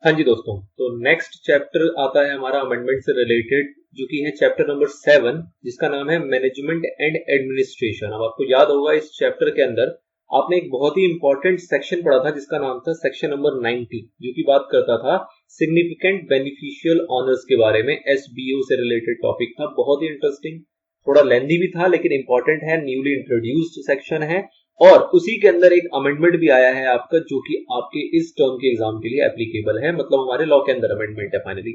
हाँ जी दोस्तों, तो नेक्स्ट चैप्टर आता है हमारा अमेंडमेंट से रिलेटेड, जो कि है चैप्टर नंबर 7, जिसका नाम है मैनेजमेंट एंड एडमिनिस्ट्रेशन। अब आपको याद होगा इस चैप्टर के अंदर आपने एक बहुत ही इंपॉर्टेंट सेक्शन पढ़ा था जिसका नाम था सेक्शन नंबर 90, जो कि बात करता था सिग्निफिकेंट बेनिफिशियल ऑनर्स के बारे में। एसबीओ से रिलेटेड टॉपिक था, बहुत ही इंटरेस्टिंग, थोड़ा लेंदी भी था लेकिन इंपॉर्टेंट है, न्यूली इंट्रोड्यूस्ड सेक्शन है। और उसी के अंदर एक अमेंडमेंट भी आया है आपका, जो कि आपके इस टर्म के एग्जाम के लिए एप्लीकेबल है, मतलब हमारे लॉ के अंदर अमेंडमेंट है फाइनली।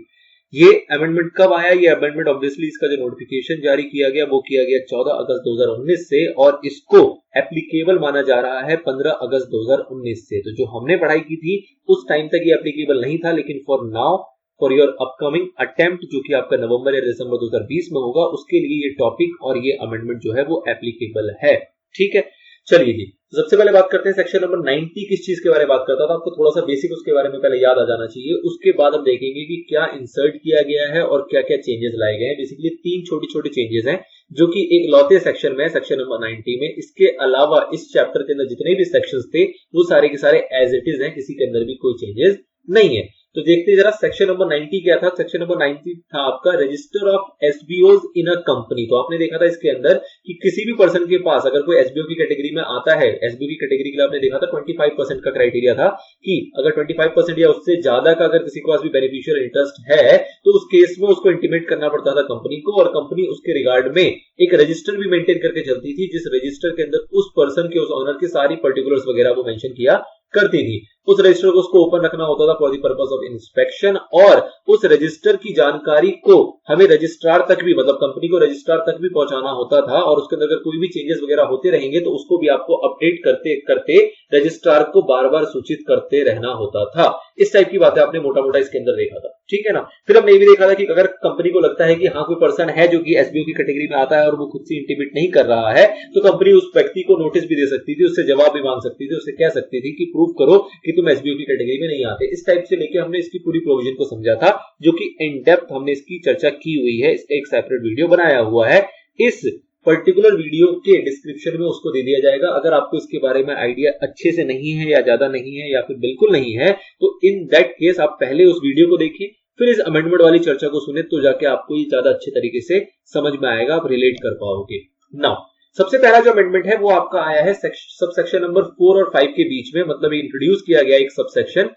ये अमेंडमेंट कब आया? ये अमेंडमेंट ऑब्वियसली इसका जो नोटिफिकेशन जारी किया गया वो किया गया 14 अगस्त 2019 से, और इसको एप्लीकेबल माना जा रहा है 15 अगस्त 2019 से। तो जो हमने पढ़ाई की थी उस टाइम तक ये एप्लीकेबल नहीं था, लेकिन for now for your upcoming attempt, जो कि आपका नवंबर या दिसंबर 2020 में होगा, उसके लिए ये टॉपिक और ये अमेंडमेंट जो है वो एप्लीकेबल है। ठीक है, चलिए जी, तो सबसे पहले बात करते हैं सेक्शन नंबर 90 किस चीज के बारे में बात करता था। आपको थोड़ा सा बेसिक उसके बारे में पहले याद आ जाना चाहिए, उसके बाद हम देखेंगे कि क्या इंसर्ट किया गया है और क्या क्या चेंजेस लाए गए हैं। बेसिकली 3 छोटे छोटे चेंजेस हैं जो कि एक लौते सेक्शन में, सेक्शन नंबर 90 में। इसके अलावा इस चैप्टर के अंदर जितने भी सेक्शंस थे वो सारे के सारे एज इट इज हैं, किसी के अंदर भी कोई चेंजेस नहीं है। तो देखते हैं जरा सेक्शन नंबर 90 क्या था। सेक्शन नंबर 90 था आपका register of SBOs in a company. तो आपने देखा था इसके अंदर कि किसी भी पर्सन के पास अगर कोई एसबीओ की कैटेगरी में आता है, एसबीओ की कैटेगरी के लिए आपने देखा था 25% का क्राइटेरिया था कि अगर 25% या उससे ज्यादा का अगर किसी के पास भी बेनिफिशियल इंटरेस्ट है तो उस केस में उसको इंटीमेट करना पड़ता था कंपनी को, और कंपनी उसके रिगार्ड में एक रजिस्टर भी मेंटेन करके चलती थी, जिस रजिस्टर के अंदर उस पर्सन के, उस ऑनर की सारी पर्टिकुलर्स वगैरह वो मेंशन किया करती थी। उस रजिस्टर को उसको ओपन रखना होता था for the purpose of inspection, और उस रजिस्टर की जानकारी को हमें रजिस्ट्रार तक भी, मतलब कंपनी को रजिस्ट्रार तक भी पहुंचाना होता था, और उसके अंदर अगर कोई भी चेंजेस वगैरह होते रहेंगे तो उसको भी आपको अपडेट करते करते रजिस्ट्रार को बार बार सूचित करते रहना होता था। इस टाइप की बातें आपने मोटा मोटा इसके अंदर देखा था, ठीक है ना। फिर हमने ये भी देखा था कि अगर कंपनी को लगता है कि हाँ कोई पर्सन है जो कि एसबीओ की कैटेगरी में आता है और वो खुद से इंटीमेट नहीं कर रहा है, तो कंपनी उस व्यक्ति को नोटिस भी दे सकती थी, उससे जवाब भी मांग सकती थी, उससे कह सकती थी कि प्रूव करो कि तुम एसबीओ की कैटेगरी में नहीं आते। इस टाइप से लेके हमने इसकी पूरी प्रोविजन को समझा था, जो कि इन डेप्थ हमने इसकी चर्चा की हुई है। इसका एक सेपरेट वीडियो बनाया हुआ है, इस पर्टिकुलर वीडियो के डिस्क्रिप्शन में उसको दे दिया जाएगा। अगर आपको इसके बारे में आइडिया अच्छे से नहीं है या ज्यादा नहीं है या फिर बिल्कुल नहीं है, तो इन दैट केस आप पहले उस वीडियो को देखिए, फिर इस अमेंडमेंट वाली चर्चा को सुने, तो जाके आपको ये ज्यादा अच्छे तरीके से समझ में आएगा, आप रिलेट कर पाओगे। नाउ सबसे पहला जो अमेंडमेंट है वो आपका आया है सब सेक्शन नंबर 4 और 5 के बीच में, मतलब इंट्रोड्यूस किया गया एक सब सेक्शन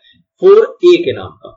4A के नाम का।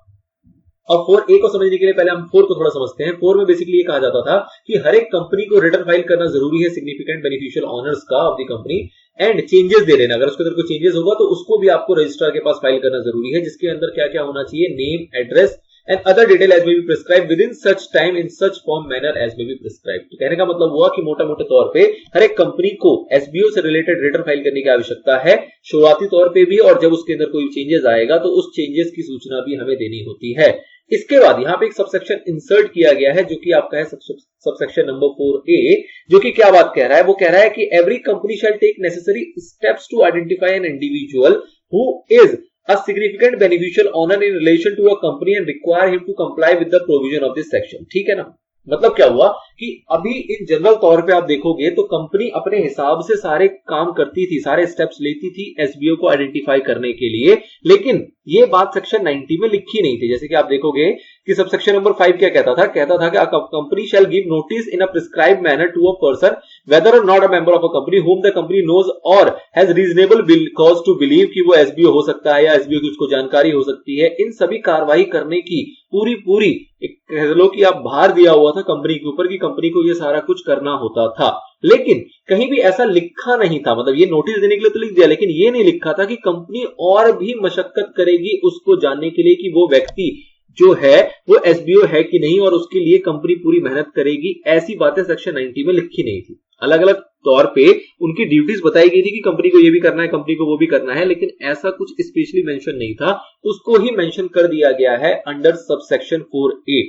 अब 4A को समझने के लिए पहले हम 4 को थोड़ा समझते हैं। 4 में बेसिकली ये कहा जाता था कि हर एक कंपनी को रिटर्न फाइल करना जरूरी है सिग्निफिकेंट बेनिफिशियल ऑनर्स का of the company, and changes दे देना। अगर उसके अंदर कोई चेंजेस होगा तो उसको भी आपको रजिस्ट्रार के पास फाइल करना जरूरी है, जिसके अंदर क्या क्या होना चाहिए, name, address and other detail as may be prescribed within such time in such form manner as may be prescribed। तो कहने का मतलब हुआ कि मोटा मोटे तौर पे हर एक कंपनी को एसबीओ से रिलेटेड रिटर्न फाइल करने की आवश्यकता है, शुरुआती तौर पे भी, और जब उसके अंदर कोई चेंजेस आएगा तो उस चेंजेस की सूचना भी हमें देनी होती है। इसके बाद यहाँ पे एक सबसेक्शन इंसर्ट किया गया है जो कि आपका है सबसेक्शन नंबर 4A, जो कि क्या बात कह रहा है, वो कह रहा है कि every company shall take necessary steps to identify an individual who is a significant beneficial owner in relation to a company and require him to comply with the provision of this section। ठीक है ना। मतलब क्या हुआ कि अभी in general तौर पे आप देखोगे तो कंपनी अपने हिसाब से सारे काम करती थी, सारे स्टेप्स लेती थी एसबीओ को आइडेंटिफाई करने के लिए, लेकिन ये बात सेक्शन 90 में लिखी नहीं थी। जैसे कि आप देखोगे कि सब सेक्शन नंबर 5 क्या कहता था, कहता था कि company shall give notice in a prescribed manner to a person whether or not a member of a company whom the company knows or has reasonable cause to believe कि वो SBO हो सकता है या एसबीओ की उसको जानकारी हो सकती है। इन सभी कार्रवाई करने की पूरी एक कह लो कि आप भार दिया हुआ था कंपनी के ऊपर कि कंपनी को ये सारा कुछ करना होता था, लेकिन कहीं भी ऐसा लिखा नहीं था। मतलब ये नोटिस देने के लिए तो लिख दिया, लेकिन ये नहीं लिखा था कि कंपनी और भी मशक्कत करेगी उसको जानने के लिए कि वो व्यक्ति जो है वो एसबीओ है कि नहीं, और उसके लिए कंपनी पूरी मेहनत करेगी। ऐसी बातें सेक्शन 90 में लिखी नहीं थी। अलग अलग तौर पे उनकी ड्यूटीज बताई गई थी कि कंपनी को ये भी करना है, कंपनी को वो भी करना है, लेकिन ऐसा कुछ स्पेशली मेंशन नहीं था। उसको ही मेंशन कर दिया गया है अंडर सबसेक्शन 4A।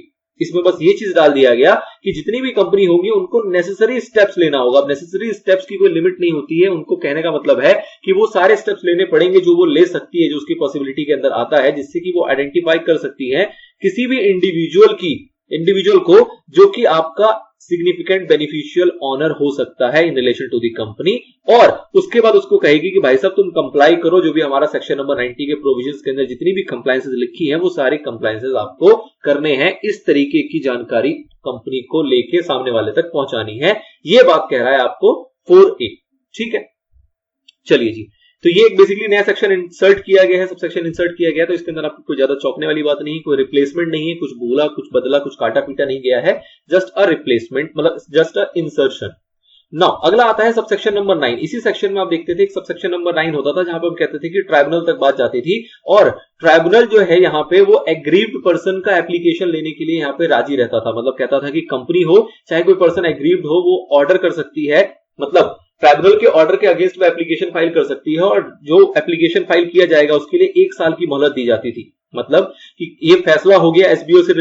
इसमें बस ये चीज डाल दिया गया कि जितनी भी कंपनी होगी उनको नेसेसरी स्टेप्स लेना होगा। अब नेसेसरी स्टेप्स की कोई लिमिट नहीं होती है, उनको कहने का मतलब है कि वो सारे स्टेप्स लेने पड़ेंगे जो वो ले सकती है, जो उसकी पॉसिबिलिटी के अंदर आता है, जिससे कि वो आइडेंटिफाई कर सकती है किसी भी इंडिविजुअल को जो कि आपका सिग्निफिकेंट बेनिफिशियल ऑनर हो सकता है in relation to the company, और उसके बाद उसको कहेगी कि भाई साहब तुम कंप्लाई करो, जो भी हमारा सेक्शन नंबर 90 के प्रोविजंस के अंदर जितनी भी कंप्लायंसेस लिखी है वो सारी कंप्लायंसेस आपको करने हैं, इस तरीके की जानकारी कंपनी को लेके सामने वाले तक पहुंचानी है। ये बात कह रहा है आपको 4A। ठीक है, चलिए जी, तो ये एक बेसिकली नया सेक्शन इंसर्ट किया गया है, सब सेक्शन इंसर्ट किया गया, तो इसके अंदर आपको कोई ज्यादा चौंकने वाली बात नहीं, कोई रिप्लेसमेंट नहीं है, कुछ भूला, कुछ बदला, कुछ काटा पीटा नहीं गया है, जस्ट अ रिप्लेसमेंट, मतलब जस्ट अ इंसर्शन। नाउ अगला आता है सबसेक्शन नंबर 9। इसी सेक्शन में आप देखते थे एक सबसेक्शन नंबर 9 होता था, जहां पे हम कहते थे कि ट्राइब्यूनल तक बात जाती थी, और ट्राइब्यूनल जो है यहाँ पे वो एग्रीव्ड पर्सन का एप्लीकेशन लेने के लिए यहाँ पे राजी रहता था। मतलब कहता था कि कंपनी हो चाहे कोई पर्सन एग्रीव्ड हो, वो ऑर्डर कर सकती है, मतलब ट्राइब्यूनल के ऑर्डर के अगेंस्ट वो एप्लीकेशन फाइल कर सकती है, और जो एप्लीकेशन फाइल किया जाएगा उसके लिए 1 साल की मोहलत दी जाती थी। मतलब कि ये फैसला हो गया एसबीओ से,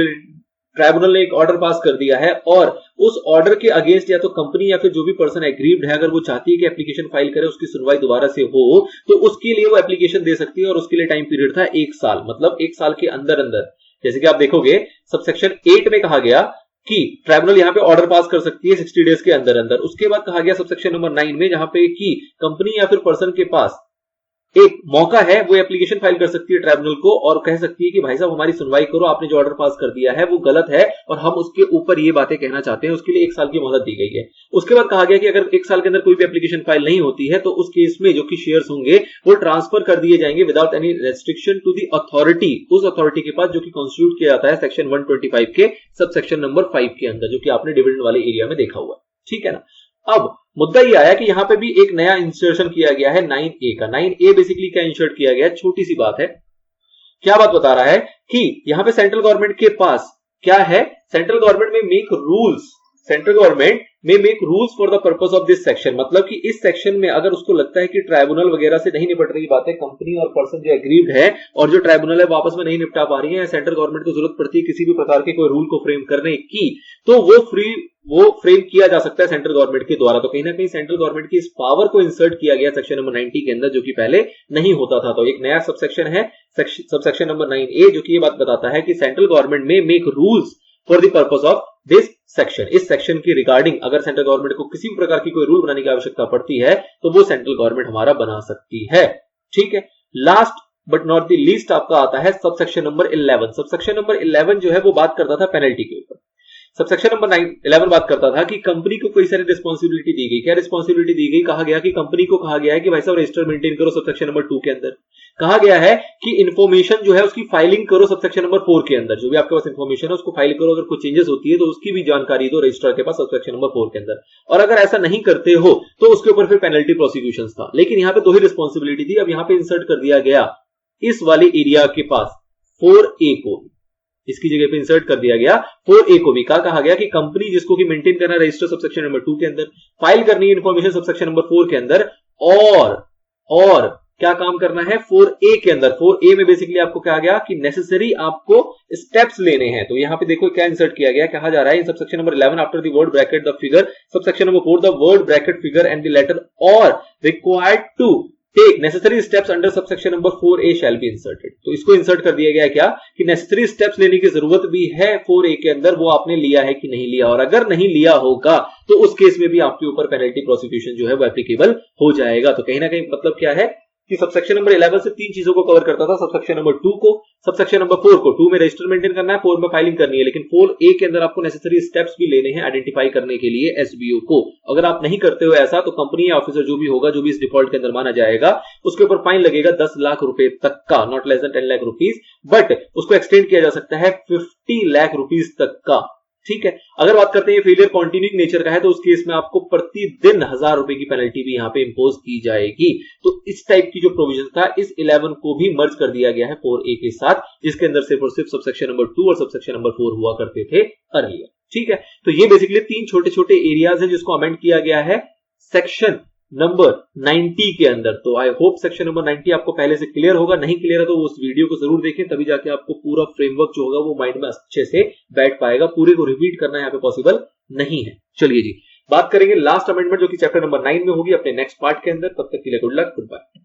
ट्राइब्यूनल ने एक ऑर्डर पास कर दिया है, और उस ऑर्डर के अगेंस्ट या तो कंपनी या फिर जो भी पर्सन एग्रीव्ड है, अगर वो चाहती है कि एप्लीकेशन फाइल करे, उसकी सुनवाई दोबारा से हो, तो उसके लिए वो एप्लीकेशन दे सकती है, और उसके लिए टाइम पीरियड था 1 साल। मतलब 1 साल के अंदर अंदर, जैसे कि आप देखोगे सबसेक्शन 8 में कहा गया कि ट्राइब्यूनल यहां पे ऑर्डर पास कर सकती है 60 डेज के अंदर अंदर। उसके बाद कहा गया सबसेक्शन नंबर 9 में, जहां पे कि कंपनी या फिर पर्सन के पास एक मौका है, वो एप्लीकेशन फाइल कर सकती है ट्राइब्यूनल को, और कह सकती है कि भाई साहब हमारी सुनवाई करो, आपने जो ऑर्डर पास कर दिया है वो गलत है, और हम उसके ऊपर ये बातें कहना चाहते हैं, उसके लिए 1 साल की मोहलत दी गई है। उसके बाद कहा गया कि अगर 1 साल के अंदर कोई भी एप्लीकेशन फाइल नहीं होती है, तो उस केस में जो कि शेयर्स होंगे वो ट्रांसफर कर दिए जाएंगे without any restriction to the authority, उस अथॉरिटी के पास जो कि कॉन्स्टिट्यूट किया जाता है सेक्शन 125 के सब सेक्शन नंबर 5 के अंदर, जो कि आपने डिविडेंड वाले एरिया में देखा हुआ। ठीक है ना। अब मुद्दा ये आया कि यहां पे भी एक नया इंसर्शन किया गया है 9A का। 9A बेसिकली क्या इंसर्ट किया गया है, छोटी सी बात है। क्या बात बता रहा है कि यहां पे सेंट्रल गवर्नमेंट के पास क्या है, सेंट्रल गवर्नमेंट में मेक रूल्स, सेंट्रल गवर्नमेंट में make rules for the purpose of this section. मतलब कि इस सेक्शन में अगर उसको लगता है कि ट्राइब्यूनल वगैरह से नहीं निपट रही बातें, कंपनी और पर्सन जो एग्रीव्ड है और जो ट्राइब्यूनल है वापस में नहीं निपटा पा रही है, सेंट्रल गवर्नमेंट को जरूरत पड़ती है किसी भी प्रकार के कोई रूल को फ्रेम करने की, तो वो फ्रेम किया जा सकता है सेंट्रल गवर्नमेंट के द्वारा। तो कहीं ना कहीं सेंट्रल गवर्नमेंट की इस पावर को इंसर्ट किया गया सेक्शन नंबर 90 के अंदर, जो कि पहले नहीं होता था। तो एक नया सबसेक्शन है सबसेक्शन नंबर 9A, जो कि ये बात बताता है कि सेंट्रल गवर्नमेंट में make rules for the purpose of this section. इस सेक्शन की रिगार्डिंग अगर सेंट्रल गवर्नमेंट को किसी भी प्रकार की कोई रूल बनाने की आवश्यकता पड़ती है, तो वो सेंट्रल गवर्नमेंट हमारा बना सकती है। ठीक है। Last but not the least आपका आता है सबसेक्शन नंबर 11। सबसेक्शन नंबर 11 जो है वो बात करता था पेनल्टी के ऊपर। सबसेक्शन नंबर 11 बात करता था कि कंपनी को कई सारी रिस्पांसिबिलिटी दी गई। क्या रिस्पांसिबिलिटी दी गई, कहा गया कि कंपनी को कहा गया है कि भाई साहब रजिस्टर मेंटेन करो सबसेक्शन नंबर 2 के अंदर। कहा गया है कि इंफॉर्मेशन जो है उसकी फाइलिंग करो सबसेक्शन नंबर 4 के अंदर, जो भी आपके पास इंफॉर्मेशन है उसको फाइल करो, अगर कुछ चेंजेस होती है तो उसकी भी जानकारी दो रजिस्ट्रार के पास सबसेक्शन नंबर 4 के अंदर, और अगर ऐसा नहीं करते हो तो उसके ऊपर फिर पेनल्टी प्रोसिक्यूशन था। लेकिन यहाँ पे 2 ही रिस्पांसिबिलिटी थी। अब यहाँ पे इंसर्ट कर दिया गया इस वाले एरिया के पास 4A को, इसकी जगह पे इंसर्ट कर दिया गया 4A को भी। कहा गया कि कंपनी जिसको कि मेंटेन करना है रजिस्टर सबसेक्शन नंबर 2 के अंदर, फाइल करनी है इंफॉर्मेशन सबसेक्शन नंबर 4 के अंदर, और क्या काम करना है 4A के अंदर। 4A में बेसिकली आपको कहा गया कि नेसेसरी आपको स्टेप्स लेने हैं। तो यहां पे देखो क्या इंसर्ट किया गया, कहा जा रहा है in subsection number 11 after the word bracket the figure, subsection number 4 the word bracket figure and the letter or required to take necessary steps under subsection number 4A shall be inserted. तो इसको insert कर दिया गया क्या कि necessary steps लेने की जरूरत भी है 4A के अंदर, वो आपने लिया है कि नहीं लिया, और अगर नहीं लिया होगा तो उस केस में भी आपके ऊपर पेनल्टी प्रोसिक्यूशन जो है वो एप्लीकेबल हो जाएगा। तो कहीं ना कहीं मतलब क्या है कि सबसेक्शन नंबर 11 से 3 चीजों को कवर करता था। सबसेक्शन नंबर 2 को, सबसेक्शन नंबर 4 को, 2 में रजिस्टर मेंटेन करना है, 4 में फाइलिंग करनी है, लेकिन 4A के अंदर आपको नेसेसरी स्टेप्स भी लेने हैं आइडेंटिफाई करने के लिए एसबीओ को। अगर आप नहीं करते हो ऐसा तो कंपनी या ऑफिसर जो भी होगा, जो भी इस डिफॉल्ट के अंदर माना जाएगा, उसके ऊपर फाइन लगेगा 10 लाख रुपए तक का, not less than 10 lakh rupees, but उसको एक्सटेंड किया जा सकता है 50 लाख रुपीज तक का। ठीक है। अगर बात करते हैं फेलियर कॉन्टिन्यूइंग नेचर का है, तो उस केस में आपको प्रतिदिन 1000 रुपए की पेनल्टी भी यहां पे इंपोज की जाएगी। तो इस टाइप की जो प्रोविजन था, इस 11 को भी मर्ज कर दिया गया है 4A के साथ, जिसके अंदर सिर्फ और सिर्फ सबसेक्शन नंबर 2 और सबसेक्शन नंबर 4 हुआ करते थे अर्लियर। ठीक है। तो ये बेसिकली 3 छोटे छोटे एरियाज हैं जिसको अमेंड किया गया है सेक्शन नंबर 90 के अंदर। तो आई होप सेक्शन नंबर 90 आपको पहले से क्लियर होगा। नहीं क्लियर है तो उस वीडियो को जरूर देखें, तभी जाके आपको पूरा फ्रेमवर्क जो होगा वो माइंड में अच्छे से बैठ पाएगा। पूरे को रिपीट करना यहाँ पे पॉसिबल नहीं है। चलिए जी, बात करेंगे लास्ट अमेंडमेंट जो कि चैप्टर नंबर 9 में होगी अपने नेक्स्ट पार्ट के अंदर। तब तक के लिए गुड लक, गुड बाय।